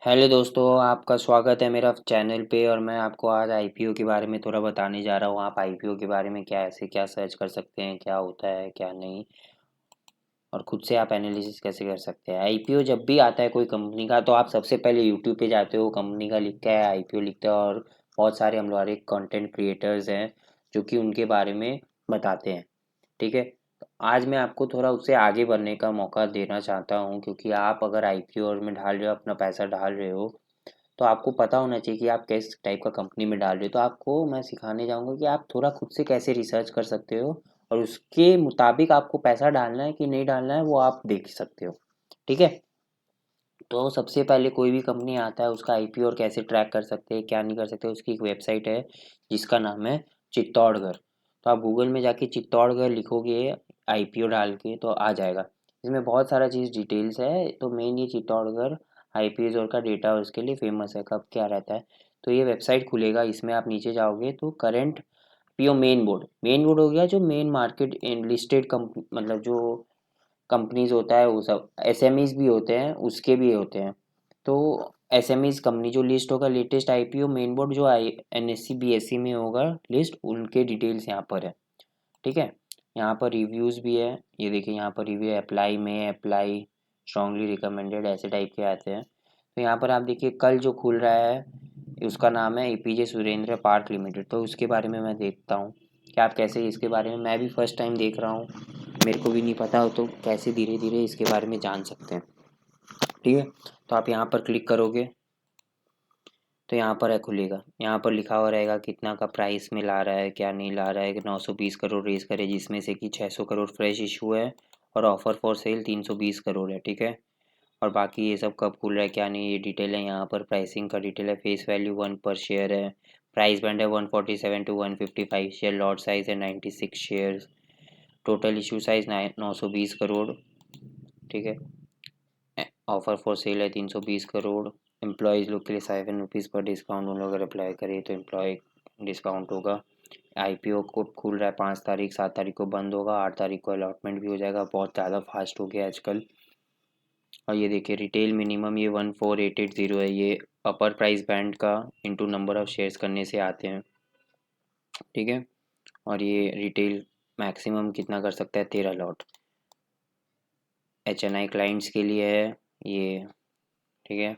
Hello दोस्तों, आपका स्वागत है मेरा चैनल पे। और मैं आपको आज आईपीओ के बारे में थोड़ा बताने जा रहा हूँ। आप आईपीओ के बारे में क्या सर्च कर सकते हैं, क्या होता है क्या नहीं, और खुद से आप एनालिसिस कैसे कर सकते हैं। आईपीओ जब भी आता है कोई कंपनी का, तो आप सबसे पहले यूट्यूब पे जाते हो, कंपनी का लिखता है आईपीओ लिखते हो, और बहुत सारे हम हमारे कंटेंट क्रिएटर्स हैं जो कि उनके बारे में बताते हैं। ठीक है, तो आज मैं आपको थोड़ा उससे आगे बढ़ने का मौका देना चाहता हूँ, क्योंकि आप अगर आईपीओ में डाल रहे हो, अपना पैसा डाल रहे हो, तो आपको पता होना चाहिए कि आप किस टाइप का कंपनी में डाल रहे हो। तो आपको मैं सिखाने जाऊँगा कि आप थोड़ा खुद से कैसे रिसर्च कर सकते हो, और उसके मुताबिक आपको पैसा डालना है कि नहीं डालना है वो आप देख सकते हो। ठीक है, तो सबसे पहले कोई भी कंपनी आता है उसका आईपीओ और कैसे ट्रैक कर सकते हैं क्या नहीं कर सकते, उसकी एक वेबसाइट है जिसका नाम है चित्तौड़गढ़। तो आप गूगल में जाके चित्तौड़गढ़ लिखोगे आईपीओ डाल के तो आ जाएगा। इसमें बहुत सारा चीज़ डिटेल्स है, तो मेन ये चित्तौड़गढ़ आईपीओ का डेटा उसके लिए फेमस है, कब क्या रहता है। तो ये वेबसाइट खुलेगा, इसमें आप नीचे जाओगे तो करंट पीओ मेन बोर्ड हो गया, जो मेन मार्केट लिस्टेड कंपनी, मतलब जो कंपनीज होता है वो सब, एसएमईज भी होते हैं, उसके भी होते हैं। तो एसएमईज कंपनी जो लिस्ट होगा, लेटेस्ट आईपीओ मेन बोर्ड जो आई एनएससी बीएससी में होगा लिस्ट, उनके डिटेल्स यहाँ पर है। ठीक है, यहाँ पर रिव्यूज़ भी है, ये देखिए यहाँ पर रिव्यू अप्लाई में, अप्लाई, स्ट्रांगली रिकमेंडेड, ऐसे टाइप के आते हैं। तो यहाँ पर आप देखिए कल जो खुल रहा है उसका नाम है एपीजे सुरेंद्र पार्क लिमिटेड। तो उसके बारे में मैं देखता हूँ कि आप कैसे, इसके बारे में मैं भी फर्स्ट टाइम देख रहा हूँ, मेरे को भी नहीं पता हो, तो कैसे धीरे धीरे इसके बारे में जान सकते हैं। ठीक है, तो आप यहाँ पर क्लिक करोगे तो यहाँ पर है खुलेगा, यहाँ पर लिखा हुआ रहेगा कितना का प्राइस में ला रहा है क्या नहीं ला रहा है कि 920 करोड़ रेज करे, जिसमें से कि 600 करोड़ फ्रेश इशू है और ऑफर फॉर सेल 320 करोड़ है। ठीक है, और बाकी ये सब कब खुल रहा है क्या नहीं, ये डिटेल है। यहाँ पर प्राइसिंग का डिटेल है, फेस वैल्यू 1 पर शेयर है, प्राइस बैंड है 147 to 155 शेयर, लॉट साइज है 96 shares, total issue size 920 crore. ठीक है, ऑफर फॉर सेल है 320 करोड़, एम्प्लॉयज़ लोग के लिए ₹7 पर डिस्काउंट, उन लोग अगर अप्लाई करें तो एम्प्लॉय डिस्काउंट होगा। आईपीओ को खुल रहा है 5 तारीख, 7 तारीख को बंद होगा, 8 तारीख को अलॉटमेंट भी हो जाएगा। बहुत ज़्यादा फास्ट हो गया आजकल। और ये देखिए रिटेल मिनिमम ये 14880 है, ये अपर प्राइस बैंड का इंटू नंबर ऑफ शेयर्स करने से आते हैं। ठीक है, और ये रिटेल मैक्सिमम कितना कर सकता है, 13 लॉट। एचएनआई क्लाइंट्स के लिए है ये। ठीक है,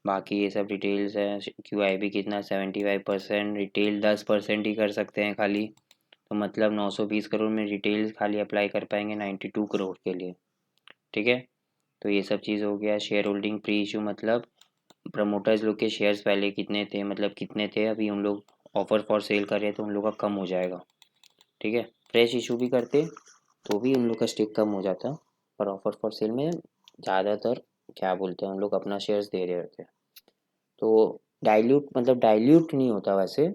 बाकी ये सब डिटेल्स है। क्यू आई बी कितना, 75%, रिटेल 10% ही कर सकते हैं खाली। तो मतलब 920 करोड़ में रिटेल खाली अप्लाई कर पाएंगे 92 करोड़ के लिए। ठीक है, तो ये सब चीज़ हो गया। शेयर होल्डिंग प्री इशू, मतलब प्रमोटर्स लोग के शेयर्स पहले कितने थे, मतलब कितने थे, अभी उन लोग ऑफर फॉर सेल कर रहे हैं तो उन लोग का कम हो जाएगा। ठीक है, फ्रेश इशू भी करते तो भी उन लोग का स्टेक कम हो जाता, पर ऑफर फॉर सेल में ज़्यादातर क्या बोलते हैं उन लोग अपना शेयर्स दे रहे होते हैं। तो डाइल्यूट, मतलब डाइल्यूट नहीं होता वैसे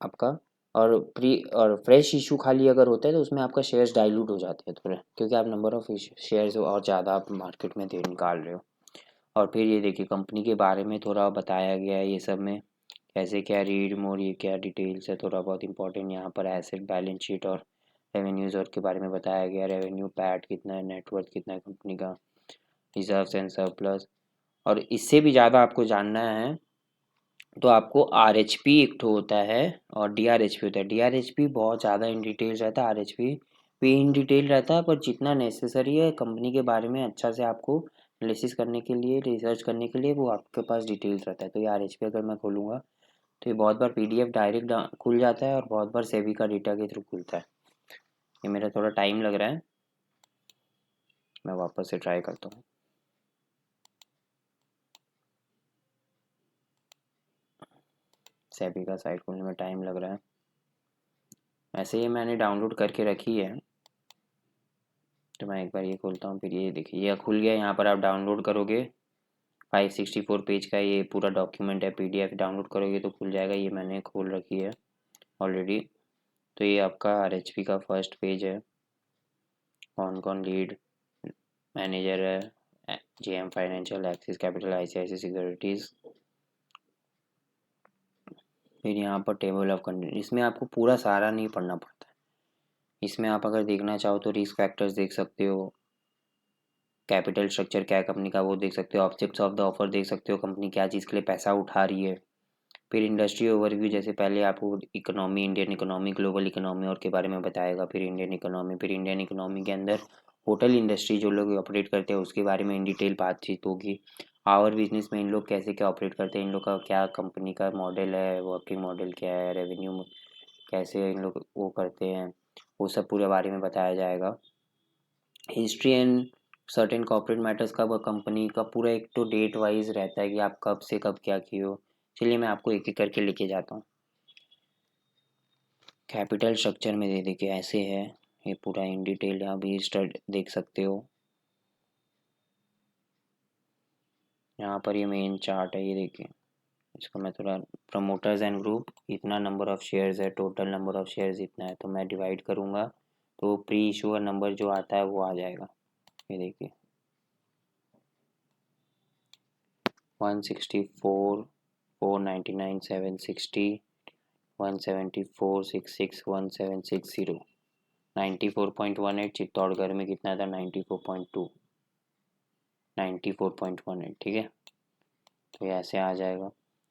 आपका। और प्री और फ्रेश इशू खाली अगर होता है तो उसमें आपका शेयर्स डाइल्यूट हो जाते हैं थोड़े, क्योंकि आप नंबर ऑफ शेयर्स और ज़्यादा आप मार्केट में दे निकाल रहे हो। और फिर ये देखिए कंपनी के बारे में थोड़ा बताया गया है ये सब में, कैसे क्या रीड मोर, ये क्या डिटेल्स है, थोड़ा बहुत इंपॉर्टेंट। यहाँ पर एसेट बैलेंस शीट और रेवेन्यूज़ और के बारे में बताया गया, रेवेन्यू पैट कितना है, नेटवर्थ कितना है कंपनी का, रिजर्व्स एंड सरप्लस। और इससे भी ज़्यादा आपको जानना है तो आपको आर एच पी एक ठो होता है और डी आर एच पी होता है। डी आर एच पी बहुत ज़्यादा इन डिटेल रहता है, आर एच पी भी इन डिटेल रहता है, पर जितना नेसेसरी है कंपनी के बारे में अच्छा से आपको एनालिसिस करने के लिए, रिसर्च करने के लिए, वो आपके पास डिटेल्स रहता है। तो ये आर एच पी अगर मैं खोलूँगा तो ये बहुत बार पी डी एफ डायरेक्ट खुल जाता है और बहुत बार सेबी का डेटा के थ्रू खुलता है। ये मेरा थोड़ा टाइम लग रहा है, मैं वापस से ट्राई करता हूँ। सेबी का साइट खोलने में टाइम लग रहा है। वैसे ये मैंने डाउनलोड करके रखी है, तो मैं एक बार ये खोलता हूँ। फिर ये देखिए ये खुल गया, यहाँ पर आप डाउनलोड करोगे 564 पेज का ये पूरा डॉक्यूमेंट है, पीडीएफ डाउनलोड करोगे तो खुल जाएगा। ये मैंने खोल रखी है ऑलरेडी। तो ये आपका आरएचपी का फर्स्ट पेज है, कौन कौन लीड मैनेजर है, JM Financial, Axis Capital, ICIC Securities. फिर यहाँ पर टेबल ऑफ कंटेंट, इसमें आपको पूरा सारा नहीं पढ़ना पड़ता है। इसमें आप अगर देखना चाहो तो रिस्क फैक्टर्स देख सकते हो, कैपिटल स्ट्रक्चर क्या है कंपनी का वो देख सकते हो, ऑब्जेक्ट्स ऑफ द ऑफर देख सकते हो, कंपनी क्या चीज़ के लिए पैसा उठा रही है। फिर इंडस्ट्री ओवरव्यू, जैसे पहले आपको economy, Indian economy, global economy और के बारे में बताएगा। फिर इंडियन इकोनॉमी, फिर इंडियन इकोनॉमी के अंदर होटल इंडस्ट्री जो लोग ऑपरेट करते हैं उसके बारे में इन डिटेल बातचीत होगी। आवर बिजनेस में इन लोग कैसे क्या ऑपरेट करते हैं, इन लोग का क्या कंपनी का मॉडल है, वर्किंग मॉडल क्या है, रेवेन्यू कैसे इन लोग वो करते हैं, वो सब पूरे बारे में बताया जाएगा। History and certain corporate matters का वह कंपनी का पूरा एक तो डेट वाइज रहता है कि आप कब से कब क्या किए हो। चलिए मैं आपको एक एक करके लेके जाता हूँ। कैपिटल स्ट्रक्चर में दे देखिए ऐसे है, ये पूरा इन डिटेल यहाँ भी स्टड देख सकते हो। यहाँ पर ये मेन चार्ट है, ये देखिए। इसको मैं थोड़ा, प्रमोटर्स एंड ग्रुप इतना नंबर ऑफ शेयर्स है, टोटल नंबर ऑफ शेयर्स इतना है, तो मैं डिवाइड करूँगा तो प्री इशूअर नंबर जो आता है वो आ जाएगा। ये देखिए 164, 499, 760, 174, 66, 1760, 94.18। चित्तौड़गढ़ में कितना था, 94.2, 94.18, ठीक है। तो ये ऐसे आ जाएगा।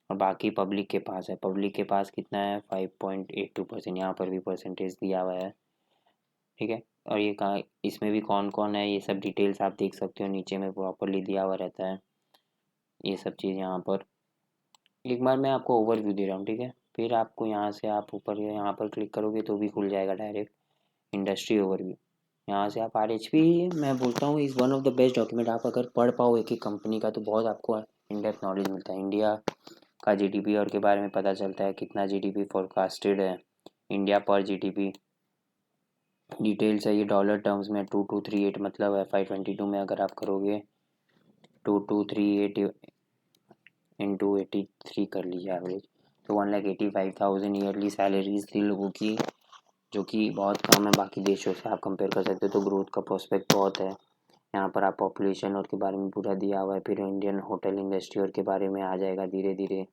और बाकी पब्लिक के पास है, पब्लिक के पास कितना है, 5.82%। यहाँ पर भी परसेंटेज दिया हुआ है, ठीक है। और ये कहाँ, इसमें भी कौन कौन है ये सब डिटेल्स आप देख सकते हो, नीचे में प्रॉपरली दिया हुआ रहता है ये सब चीज़ यहाँ पर। एक बार मैं आपको ओवरव्यू दे रहा हूँ, ठीक है। फिर आपको यहाँ से आप ऊपर यहाँ पर क्लिक करोगे तो भी खुल जाएगा डायरेक्ट इंडस्ट्री ओवरव्यू। यहाँ से आप RHP, मैं बोलता हूँ is one of the best document. आप अगर पढ़ पाओ एक एक कंपनी का तो बहुत आपको इन डेप्थ नॉलेज मिलता है। इंडिया का GDP और के बारे में पता चलता है, कितना GDP फोरकास्टेड है इंडिया पर GDP डिटेल्स है। ये डॉलर टर्म्स में 2238, मतलब FY22 में अगर आप करोगे 2238 इंटू 83 कर लीजिए एवरेज, तो 1,85,000 ईयरली सैलरीज थी लोगों की, जो कि बहुत कम है बाकी देशों से आप कंपेयर कर सकते हो। तो ग्रोथ का प्रोस्पेक्ट बहुत है। यहाँ पर आप पॉपुलेशन और के बारे में पूरा दिया हुआ है। फिर इंडियन होटल इंडस्ट्री और के बारे में आ जाएगा धीरे धीरे,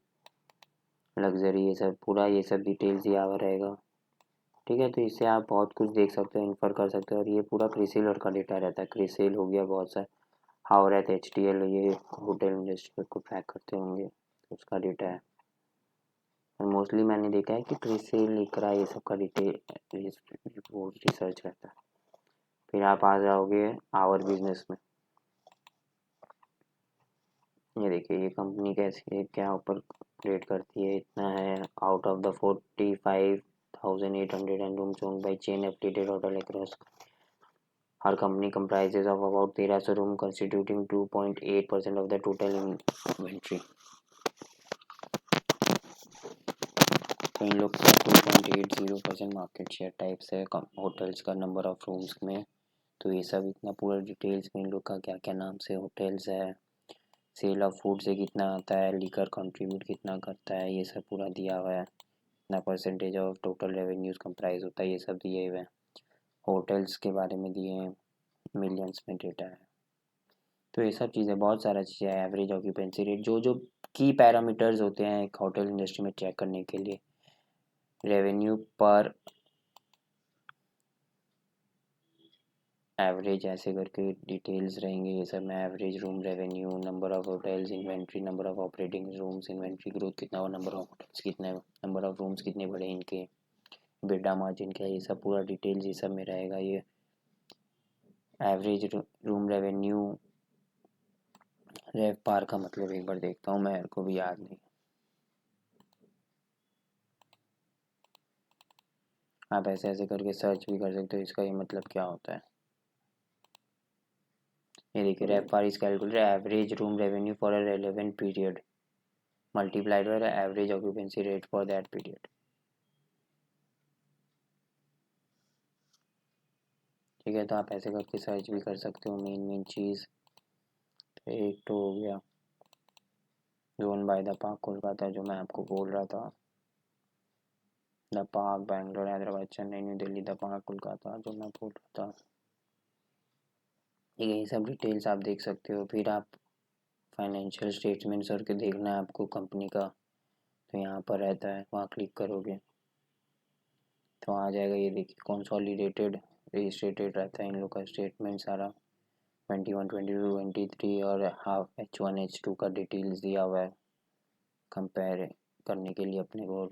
लग्जरी, ये सब पूरा ये सब डिटेल्स दिया हुआ रहेगा, ठीक है। तो इससे आप बहुत कुछ देख सकते हो, इन्फर कर सकते हो। और ये पूरा क्रिसिल और का डेटा रहता है, क्रिसिल हो गया बहुत सा, हावरेथ, HTL, ये होटल इंडस्ट्री को ट्रैक करते होंगे तो उसका डेटा है। और मोस्टली मैंने देखा है कि क्रिसिल, इकरा, ये सब का डिटेल रिपोर्ट रिसर्च करता है। फिर आप आ जाओगे आवर बिजनेस में। ये देखिए ये कंपनी कैसी है, क्या ऊपर रेट करती है, इतना है out of the 45,800 rooms owned by chain affiliated hotel across। Her company comprises of about 1300 room constituting 2.8% of the total inventory। तो इन लोग का 2.80% मार्केट शेयर टाइप्स है होटल्स का नंबर ऑफ रूम्स में। तो ये सब इतना पूरा डिटेल्स में इन लोग का क्या क्या नाम से होटल्स है, सेल ऑफ फूड से कितना आता है, लीकर कंट्रीब्यूट कितना करता है, ये सब पूरा दिया हुआ है। कितना percentage of total revenues comprise होता है, ये सब दिए हुए हैं। होटल्स के बारे में दिए हैं, मिलियंस में डेटा है। तो ये सब चीज़ें, बहुत सारा चीज़ें है। एवरेज ऑक्यूपेंसी रेट, जो जो की पैरामीटर्स होते हैं एक होटल इंडस्ट्री में चेक करने के लिए, रेवेन्यू पर एवरेज, ऐसे करके डिटेल्स रहेंगे ये सब में। Average room revenue, number of hotels, inventory, number of operating rooms, inventory growth कितना हुआ, नंबर ऑफ होटल्स कितने, नंबर ऑफ रूम्स कितने बढ़े इनके, बेटा मार्जिन क्या है, ये सब पूरा डिटेल्स ये सब में रहेगा। ये एवरेज रूम रेवेन्यू, रेव पार का मतलब एक बार देखता हूँ, मेरे को भी याद नहीं। आप ऐसे ऐसे करके सर्च भी कर सकते हो इसका ये मतलब क्या होता है। ये देखिए RevPAR is calculated average room revenue for a relevant period multiplied by average occupancy rate for that period, ठीक है। तो आप ऐसे करके सर्च भी कर सकते हो। मेन मेन चीज़ एक तो हो गया zone by the park Kolkata, जो मैं आपको बोल रहा था, the park Bangalore, Hyderabad, Chennai, new Delhi, the park Kolkata, जो मैं बोल रहा था, ये सब डिटेल्स आप देख सकते हो। फिर आप फाइनेंशियल स्टेटमेंट्स और के देखना है आपको कंपनी का, तो यहाँ पर रहता है, वहाँ क्लिक करोगे तो आ जाएगा। ये देखिए कंसोलिडेटेड रजिस्ट्रेटेड रहता है इन लोग का स्टेटमेंट सारा। 21, 22, 23 और हाफ H1 H2 का डिटेल्स दिया हुआ है कंपेयर करने के लिए अपने को।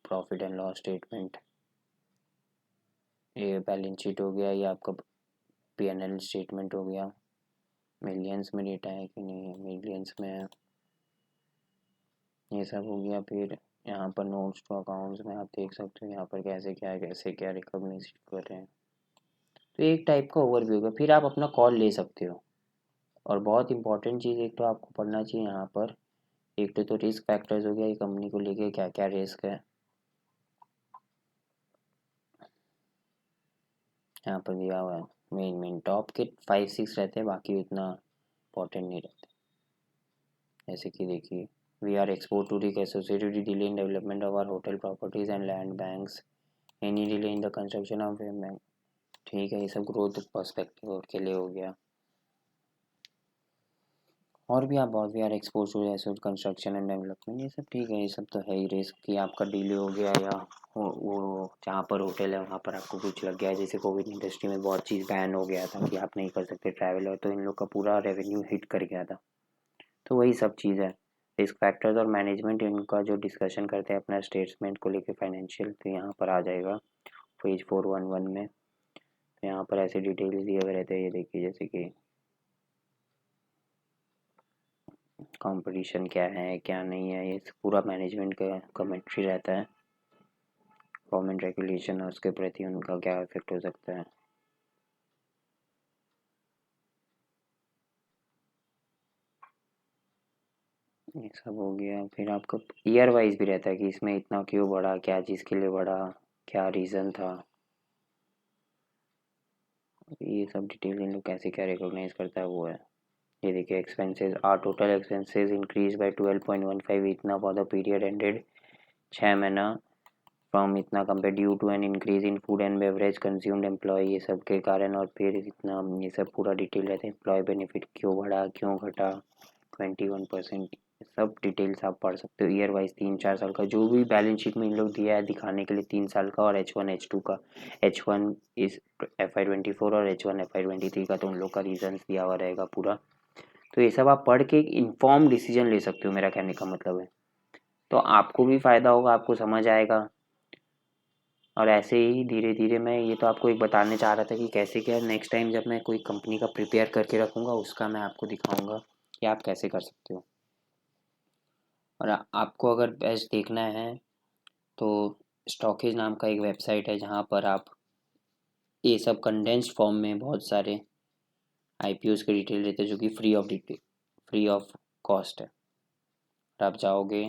प्रॉफिट एंड लॉस स्टेटमेंट, ये बैलेंस शीट हो गया, ये आपका P&L स्टेटमेंट हो गया। मिलियंस में डेटा है कि नहीं है, मिलियंस में है, ये सब हो गया। फिर यहाँ पर नोट्स टू अकाउंट्स में आप देख सकते हो यहाँ पर कैसे क्या है, कैसे क्या रिकॉग्नाइज कर रहे हैं। तो एक टाइप का ओवरव्यू होगा, फिर आप अपना कॉल ले सकते हो। और बहुत इंपॉर्टेंट चीज़ एक तो आपको पढ़ना चाहिए यहाँ पर, एक तो रिस्क फैक्टर्स हो गया, ये कंपनी को लेके क्या क्या रिस्क है यहाँ पर दिया हुआ है। मेन टॉप के 5-6 रहते हैं, बाकी उतना इंपॉर्टेंट नहीं रहते। जैसे कि देखिए, we are export to risk associated with delay in development of our hotel properties and land banks, any delay in the construction of bank. ठीक है, ये सब ग्रोथ पर्सपेक्टिव के लिए हो गया। और भी आप बहुत, we are expose to asset construction and development, ये सब ठीक है, ये सब तो है ही। रिस्क कि आपका डिले हो गया या वो जहाँ पर होटल है वहाँ पर आपको कुछ लग गया है, जैसे कोविड इंडस्ट्री में बहुत चीज़ बैन हो गया था कि आप नहीं कर सकते ट्रैवल, और तो इन लोग का पूरा रेवेन्यू हिट कर गया था। तो वही सब चीज़ है। रिस्क फैक्टर्स और मैनेजमेंट, इनका जो डिस्कशन करते हैं अपना स्टेटमेंट को लेकर फाइनेंशियल, तो यहाँ पर आ जाएगा पेज 411 में। तो यहाँ पर ऐसे डिटेल्स दिए हुए रहते हैं, ये देखिए, जैसे कि कंपटीशन क्या है क्या नहीं है, ये पूरा मैनेजमेंट का कमेंट्री रहता है। गवर्नमेंट रेगुलेशन और उसके प्रति उनका क्या इफेक्ट हो सकता है। ये सब हो गया। फिर आपका ईयर वाइज भी रहता है कि इसमें इतना क्यों बढ़ा, क्या चीज़ के लिए बढ़ा, क्या रीज़न था, ये सब डिटेल इन लोग कैसे क्या रिकॉग्नाइज करता है वो है। ये देखिए, expenses, are total expenses increase by 12.15 इतना फॉर द पीरियड एंडेड 6 महीना फ्रॉम इतना compare due to an increase in food and beverage consumed employ, ये सब के कारण। और फिर इतना, ये सब पूरा डिटेल रहता है। एम्प्लॉय बेनिफिट क्यों बढ़ा क्यों घटा, 21%, सब डिटेल्स आप पढ़ सकते हो। ईयर वाइज 3-4 साल का जो भी बैलेंस शीट में इन लोग दिया है दिखाने के लिए, 3 साल का, और H1 H2 का, H1 इस FY24 और H1 FY23 का, तो उन लोग का रीजन दिया हुआ रहेगा पूरा। तो ये सब आप पढ़ के एक इन्फॉर्म डिसीजन ले सकते हो, मेरा कहने का मतलब है। तो आपको भी फायदा होगा, आपको समझ आएगा। और ऐसे ही धीरे धीरे मैं ये तो आपको एक बताने चाह रहा था कि कैसे क्या नेक्स्ट टाइम जब मैं कोई कंपनी का प्रिपेयर करके रखूँगा उसका मैं आपको दिखाऊँगा कि आप कैसे कर सकते हो। और आपको अगर बेस्ट देखना है तो स्टॉकेज नाम का एक वेबसाइट है जहाँ पर आप ये सब कंडेंस्ड फॉर्म में बहुत सारे आईपीओज के डिटेल रहते हैं जो कि फ्री ऑफ कॉस्ट है। और आप जाओगे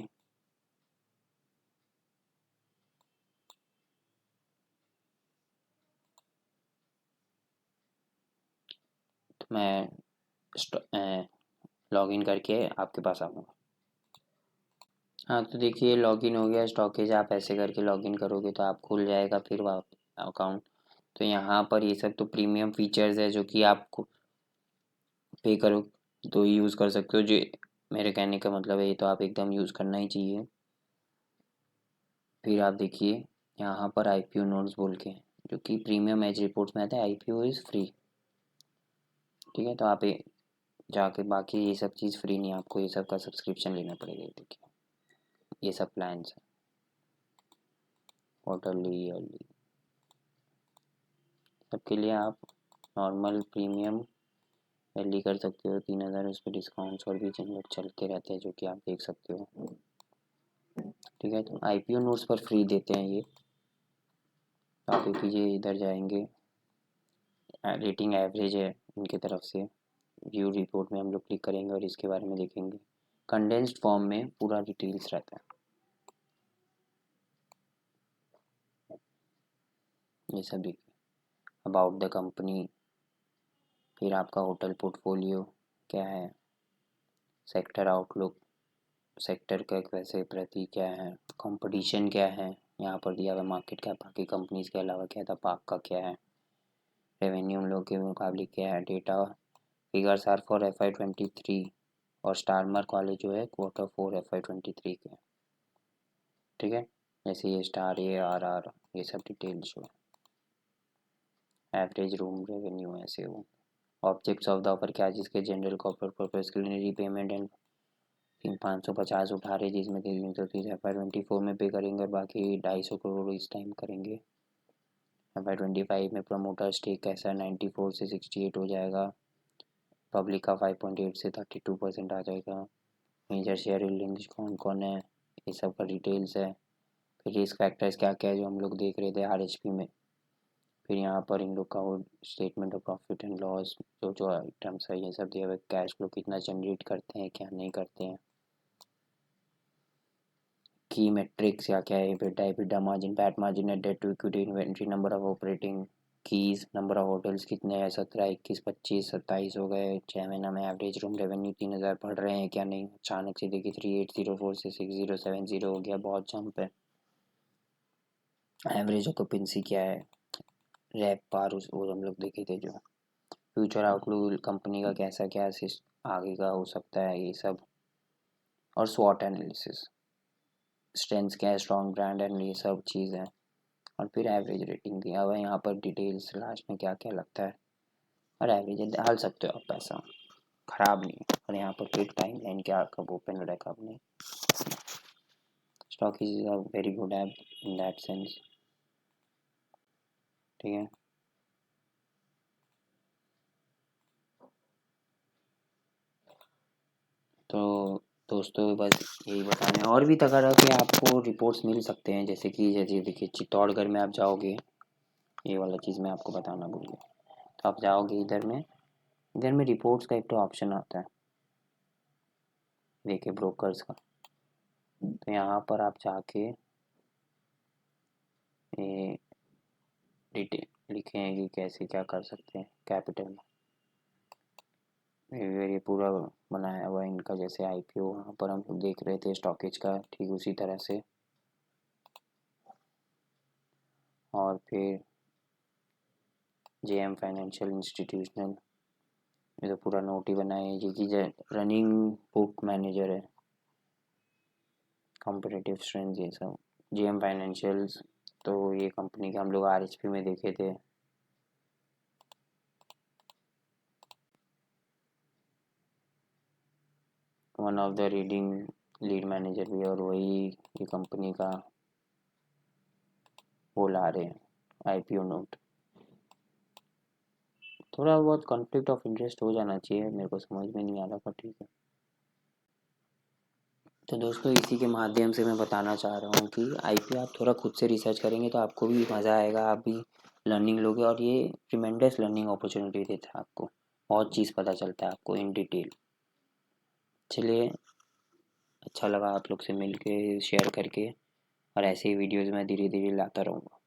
तो मैं लॉगिन करके आपके पास आऊँगा। हाँ, तो देखिए लॉगिन हो गया स्टॉकेज, आप ऐसे करके लॉगिन करोगे तो आप खुल जाएगा फिर अकाउंट। तो यहाँ पर ये सब तो प्रीमियम फीचर्स है जो कि आपको पे करो तो ही यूज़ कर सकते हो। जो मेरे कहने का मतलब है, ये तो आप एकदम यूज़ करना ही चाहिए। फिर आप देखिए यहाँ पर आईपीओ नोट्स बोल के, जो कि प्रीमियम एज रिपोर्ट्स में आता है, आईपीओ इज़ फ्री। ठीक है, तो आप जाके, बाकी ये सब चीज़ फ्री नहीं, आपको ये सब का सब्सक्रिप्शन लेना पड़ेगा। देखिए ये सब प्लान्स हैं, क्वार्टरली, ईयरली, सबके लिए आप नॉर्मल प्रीमियम वैली कर सकते हो 3,000। उस पर डिस्काउंट्स और भी जिन लोग चलते रहते हैं जो कि आप देख सकते हो। ठीक है, तो आईपीओ नोट्स पर फ्री देते हैं ये। आप एक कीजिए, इधर जाएंगे, रेटिंग एवरेज है इनके तरफ से, व्यू रिपोर्ट में हम लोग क्लिक करेंगे और इसके बारे में देखेंगे। कंडेंस्ड फॉर्म में पूरा डिटेल्स रहता है, ये सब देखिए, अबाउट द कंपनी, फिर आपका होटल पोर्टफोलियो क्या है, सेक्टर आउटलुक, सेक्टर का वैसे प्रति क्या है, कंपटीशन क्या है, यहाँ पर दिया हुआ मार्केट कैप बाकी कंपनीज के अलावा क्या था, पाक का क्या है, रेवेन्यू उन लोगों के मुकाबले क्या है, data figures are for FY23, और स्टार मार्क वाले जो है Q4 FY23 के। ठीक है, जैसे ये स्टार, ये RR, ये सब डिटेल्स जो है, एवरेज रूम रेवेन्यू ऐसे हो। ऑब्जेक्ट्स ऑफ द ऑफर क्या है, जिसके जनरल कॉर्पोरेट पर्पस के लिए रीपेमेंट एंड 550 उठा रहे, जिसमें 330 FY24 में पे करेंगे और बाकी 250 करोड़ इस टाइम करेंगे। FY25 में प्रमोटर स्टेक कैसा है, 94 से 68 हो जाएगा। पब्लिक का 5.8 से 32% आ जाएगा। मेजर शेयर होल्डिंग्स कौन कौन है, ये सब का डिटेल्स है। फिर रिस्क फैक्टर्स क्या क्या है जो हम लोग देख रहे थे RHP में। फिर यहाँ पर इन लोग का वो statement of profit and loss, जो जो आइटम्स है ये सब दिया हुआ है। कैश फ्लो कितना जनरेट करते हैं, क्या नहीं करते हैं। की मेट्रिक्स क्या क्या है, EBITDA margin, PAT margin, net debt to equity, inventory, number of operating keys, number of hotels कितने हैं, 17, 21, 25, 27 हो गए। 6 महीना में एवरेज रूम रेवेन्यू 3,000 बढ़ रहे हैं क्या नहीं। अचानक से देखिए 3804 से 6070 हो गया, बहुत जंप है। एवरेज ऑक्यूपेंसी क्या है, रैप पार वो हम लोग देखे थे जो। फ्यूचर आउटलुक कंपनी का कैसा क्या आगे का हो सकता है ये सब। और स्वॉट एनालिसिस, स्ट्रेंथ्स क्या है, स्ट्रॉन्ग ब्रांड एंड ये सब चीज़ है। और फिर एवरेज रेटिंग दिया हुआ है यहाँ पर, डिटेल्स लास्ट में क्या क्या लगता है। और एवरेज डाल सकते हो आप, पैसा ख़राब नहीं है। और यहाँ पर फिर टाइम लाइन क्या कब ओपन हो रहा है कब नहीं। Stock is a very good app in that sense, ठीक है। तो दोस्तों बस यही बताने, और भी तरह के आपको रिपोर्ट्स मिल सकते हैं, जैसे कि जैसे देखिए चित्तौड़गढ़ में आप जाओगे, ये वाला चीज़ मैं आपको बताना भूल गया। तो आप जाओगे इधर में रिपोर्ट्स का एक तो ऑप्शन आता है, देखिए ब्रोकर्स का। तो यहाँ पर आप जाके ये डिटेल लिखे हैं कि कैसे क्या कर सकते हैं कैपिटल में। ये पूरा बनाया हुआ है इनका, जैसे IPO वहाँ पर हम लोग देख रहे थे स्टॉकेज का, ठीक उसी तरह से। और फिर JM फाइनेंशियल इंस्टीट्यूशनल, ये तो पूरा नोट ही बनाए हैं, ये कि रनिंग बुक मैनेजर है, कॉम्पिटिटिव स्ट्रेंथ ये सब। JM फाइनेंशियल्स, तो ये कंपनी के हम लोग RHP में देखे थे। One of the reading lead manager भी, और वही ये कंपनी का वो ला रहे हैं IPO नोट। थोड़ा बहुत कॉन्फ्लिक्ट ऑफ इंटरेस्ट हो जाना चाहिए, मेरे को समझ में नहीं आ रहा, पर ठीक है। तो दोस्तों इसी के माध्यम से मैं बताना चाह रहा हूँ कि IPO आप थोड़ा खुद से रिसर्च करेंगे तो आपको भी मज़ा आएगा, आप भी लर्निंग लोगे, और ये ट्रिमेंडस लर्निंग अपॉर्चुनिटी देता है आपको। बहुत चीज़ पता चलता है आपको इन डिटेल। चलिए, अच्छा लगा आप लोग से मिल के, शेयर करके, और ऐसे ही वीडियोज़ मैं धीरे धीरे लाता रहूँगा।